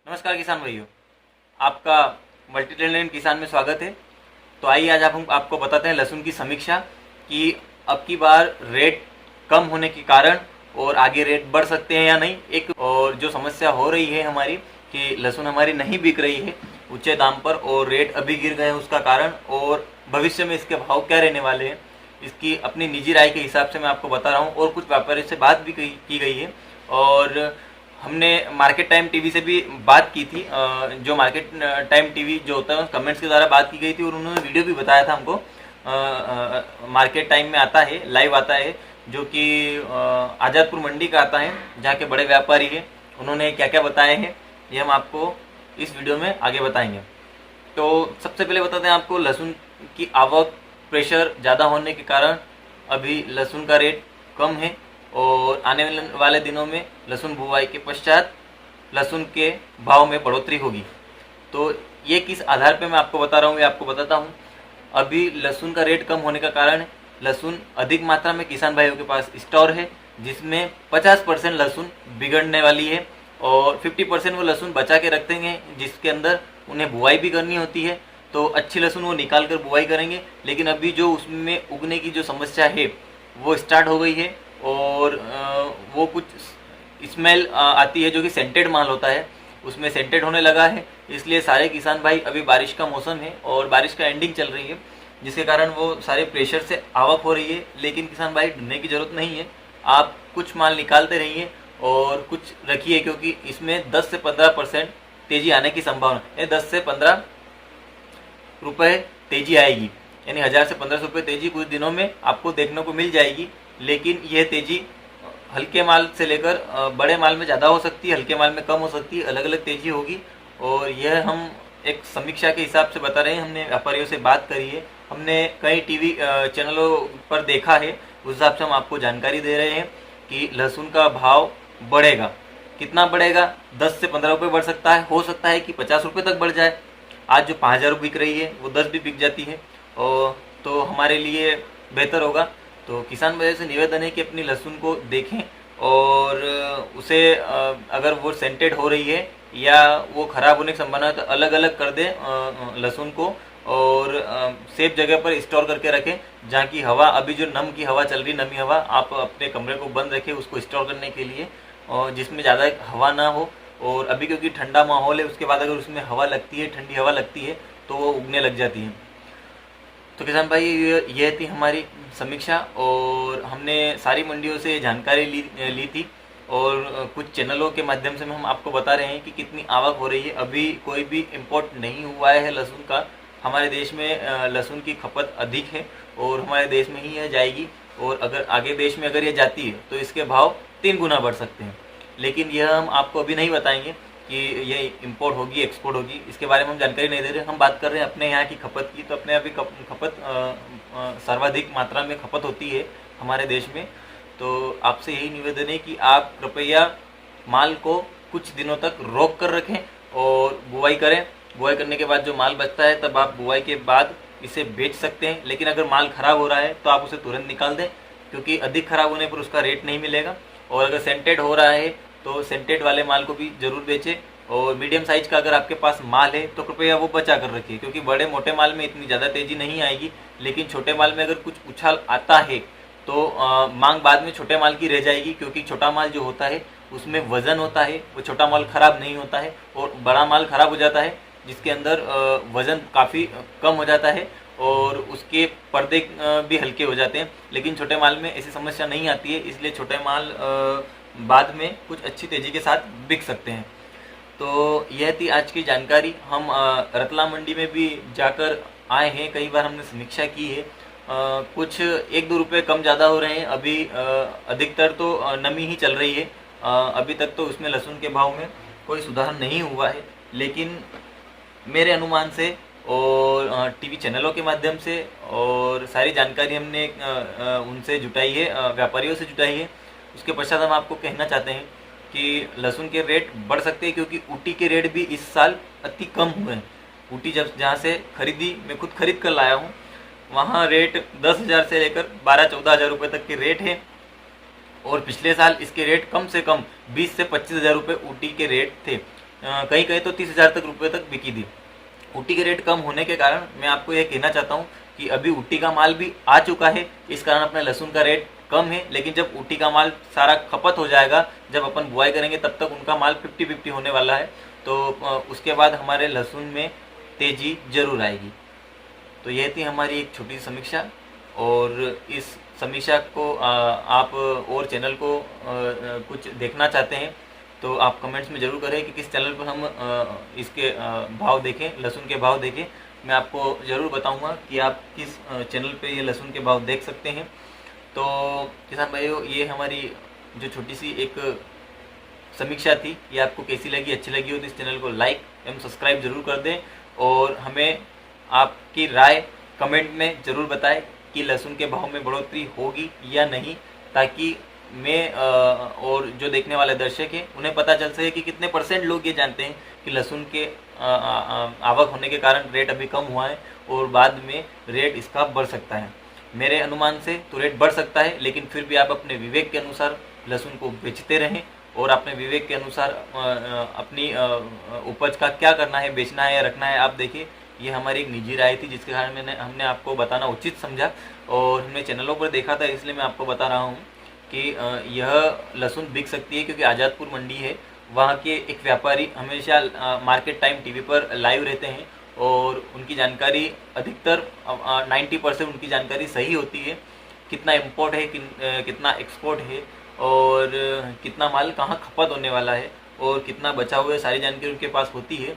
नमस्कार किसान भाइयों, आपका मल्टी टैलेंट किसान में स्वागत है। तो आइए आज हम आपको बताते हैं लहसुन की समीक्षा कि अब की बार रेट कम होने के कारण और आगे रेट बढ़ सकते हैं या नहीं। एक और जो समस्या हो रही है हमारी कि लहसुन हमारी नहीं बिक रही है ऊंचे दाम पर और रेट अभी गिर गए हैं, उसका कारण और भविष्य में इसके भाव क्या रहने वाले हैं, इसकी अपनी निजी राय के हिसाब से मैं आपको बता रहा हूँ। और कुछ व्यापारियों से बात भी की गई है और हमने मार्केट टाइम टीवी से भी बात की थी। जो मार्केट टाइम टीवी जो होता है कमेंट्स के द्वारा बात की गई थी और उन्होंने वीडियो भी बताया था हमको। मार्केट टाइम में आता है, लाइव आता है, जो कि आज़ादपुर मंडी का आता है, जहाँ के बड़े व्यापारी हैं। उन्होंने क्या क्या बताए हैं ये हम आपको इस वीडियो में आगे बताएंगे। तो सबसे पहले बताते हैं आपको लहसुन की आवक, प्रेशर ज़्यादा होने के कारण अभी लहसुन का रेट कम है और आने वाले दिनों में लहसुन बुवाई के पश्चात लहसुन के भाव में बढ़ोतरी होगी। तो ये किस आधार पे मैं आपको बता रहा हूँ, ये आपको बताता हूँ। अभी लहसुन का रेट कम होने का कारण है लहसुन अधिक मात्रा में किसान भाइयों के पास स्टोर है, जिसमें 50% लहसुन बिगड़ने वाली है और 50% वो लहसुन बचा के रखेंगे, जिसके अंदर उन्हें बुआई भी करनी होती है। तो अच्छी लहसुन वो निकाल कर बुआई करेंगे, लेकिन अभी जो उसमें उगने की जो समस्या है वो स्टार्ट हो गई है और वो कुछ स्मेल आती है, जो कि सेंटेड माल होता है, उसमें सेंटेड होने लगा है। इसलिए सारे किसान भाई, अभी बारिश का मौसम है और बारिश का एंडिंग चल रही है, जिसके कारण वो सारे प्रेशर से आवक हो रही है। लेकिन किसान भाई डरने की ज़रूरत नहीं है, आप कुछ माल निकालते रहिए और कुछ रखिए, क्योंकि इसमें 10 से 15% तेज़ी आने की संभावना है। 10 से 15 रुपये तेज़ी आएगी, यानी 1000 से 1500 रुपये तेज़ी कुछ दिनों में आपको देखने को मिल जाएगी। लेकिन यह तेज़ी हल्के माल से लेकर बड़े माल में ज़्यादा हो सकती है, हल्के माल में कम हो सकती है, अलग अलग तेज़ी होगी। और यह हम एक समीक्षा के हिसाब से बता रहे हैं, हमने व्यापारियों से बात करी है, हमने कई टीवी चैनलों पर देखा है, उस हिसाब से हम आपको जानकारी दे रहे हैं कि लहसुन का भाव बढ़ेगा। कितना बढ़ेगा? 10 से 15 रुपये बढ़ सकता है, हो सकता है कि 50 रुपये तक बढ़ जाए। आज जो 5000 बिक रही है वो 10 भी बिक जाती है, और तो हमारे लिए बेहतर होगा। तो किसान भाइयों से निवेदन है कि अपनी लहसुन को देखें और उसे अगर वो सेंटेड हो रही है या वो ख़राब होने की संभावना है तो अलग अलग कर दें लहसुन को और सेफ जगह पर स्टोर करके रखें, जहाँ की हवा, अभी जो नम की हवा चल रही, नमी हवा, आप अपने कमरे को बंद रखें उसको स्टोर करने के लिए, और जिसमें ज़्यादा हवा ना हो। और अभी क्योंकि ठंडा माहौल है, उसके बाद अगर उसमें हवा लगती है, ठंडी हवा लगती है, तो वो उगने लग जाती है। तो किसान भाई ये थी हमारी समीक्षा और हमने सारी मंडियों से जानकारी ली थी और कुछ चैनलों के माध्यम से हम आपको बता रहे हैं कि कितनी आवक हो रही है। अभी कोई भी इम्पोर्ट नहीं हुआ है लहसुन का, हमारे देश में लहसुन की खपत अधिक है और हमारे देश में ही यह जाएगी, और अगर आगे देश में अगर ये जाती है तो इसके भाव 3 गुना बढ़ सकते हैं। लेकिन यह हम आपको अभी नहीं बताएंगे कि ये इंपोर्ट होगी, एक्सपोर्ट होगी, इसके बारे में हम जानकारी नहीं दे रहे। हम बात कर रहे हैं अपने यहाँ की खपत की। तो अपने यहाँ भी खपत सर्वाधिक मात्रा में खपत होती है हमारे देश में। तो आपसे यही निवेदन है कि आप कृपया माल को कुछ दिनों तक रोक कर रखें और बुआई करें। बुआई करने के बाद जो माल बचता है तब आप बुआई के बाद इसे बेच सकते हैं। लेकिन अगर माल ख़राब हो रहा है तो आप उसे तुरंत निकाल दें, क्योंकि अधिक ख़राब होने पर उसका रेट नहीं मिलेगा। और अगर सेंटेड हो रहा है तो सेंटेड वाले माल को भी ज़रूर बेचें। और मीडियम साइज़ का अगर आपके पास माल है तो कृपया वो बचा कर रखिए, क्योंकि बड़े मोटे माल में इतनी ज़्यादा तेज़ी नहीं आएगी। लेकिन छोटे माल में अगर कुछ उछाल आता है तो मांग बाद में छोटे माल की रह जाएगी, क्योंकि छोटा माल जो होता है उसमें वज़न होता है, वो छोटा माल ख़राब नहीं होता है। और बड़ा माल ख़राब हो जाता है जिसके अंदर वज़न काफ़ी कम हो जाता है और उसके पर्दे भी हल्के हो जाते हैं। लेकिन छोटे माल में ऐसी समस्या नहीं आती है, इसलिए छोटे माल बाद में कुछ अच्छी तेज़ी के साथ बिक सकते हैं। तो यह थी आज की जानकारी। हम रतलाम मंडी में भी जाकर आए हैं, कई बार हमने समीक्षा की है। कुछ 1-2 रुपये कम ज़्यादा हो रहे हैं अभी, अधिकतर तो नमी ही चल रही है। अभी तक तो उसमें लहसुन के भाव में कोई सुधार नहीं हुआ है। लेकिन मेरे अनुमान से और टीवी चैनलों के माध्यम से और सारी जानकारी हमने उनसे जुटाई है, व्यापारियों से जुटाई है। उसके पश्चात हम आपको कहना चाहते हैं कि लहसुन के रेट बढ़ सकते हैं, क्योंकि ऊटी के रेट भी इस साल अति कम हुए हैं। ऊटी जहाँ से खरीदी, मैं खुद खरीद कर लाया हूँ, वहाँ रेट 10,000 से लेकर 12-14 हज़ार रुपये तक के रेट हैं। और पिछले साल इसके रेट कम से कम 20 से 25 हज़ार रुपये ऊटी के रेट थे। कहीं कहीं तो 30,000 तक रुपये तक बिकी थी। ऊटी के रेट कम होने के कारण मैं आपको यह कहना चाहता हूँ कि अभी ऊटी का माल भी आ चुका है, इस कारण अपने लहसुन का रेट कम है। लेकिन जब ऊटी का माल सारा खपत हो जाएगा, जब अपन बुआई करेंगे, तब तक उनका माल 50-50 होने वाला है। तो उसके बाद हमारे लहसुन में तेजी जरूर आएगी। तो यह थी हमारी एक छोटी समीक्षा, और इस समीक्षा को आप और चैनल को कुछ देखना चाहते हैं तो आप कमेंट्स में ज़रूर करें कि किस चैनल पर हम इसके भाव देखें, लहसुन के भाव देखें। मैं आपको ज़रूर बताऊंगा कि आप किस चैनल पे ये लहसुन के भाव देख सकते हैं। तो किसान भाइयों, ये हमारी जो छोटी सी एक समीक्षा थी, ये आपको कैसी लगी, अच्छी लगी हो तो इस चैनल को लाइक एवं सब्सक्राइब जरूर कर दें, और हमें आपकी राय कमेंट में ज़रूर बताएं कि लहसुन के भाव में बढ़ोतरी होगी या नहीं, ताकि मैं और जो देखने वाले दर्शक हैं उन्हें पता चल सके कि कितने % लोग ये जानते हैं कि लहसुन के आवक होने के कारण रेट अभी कम हुआ है और बाद में रेट इसका बढ़ सकता है। मेरे अनुमान से तो रेट बढ़ सकता है, लेकिन फिर भी आप अपने विवेक के अनुसार लहसुन को बेचते रहें, और अपने विवेक के अनुसार अपनी उपज का क्या करना है, बेचना है या रखना है, आप देखिए। ये हमारी एक निजी राय थी, जिसके कारण हमने आपको बताना उचित समझा, और हमने चैनलों पर देखा था, इसलिए मैं आपको बता रहा हूँ कि यह लहसुन बिक सकती है, क्योंकि आज़ादपुर मंडी है, वहाँ के एक व्यापारी हमेशा मार्केट टाइम टीवी पर लाइव रहते हैं, और उनकी जानकारी अधिकतर 90% उनकी जानकारी सही होती है। कितना इम्पोर्ट है, कितना एक्सपोर्ट है, और कितना माल कहाँ खपत होने वाला है, और कितना बचा हुआ है, सारी जानकारी उनके पास होती है।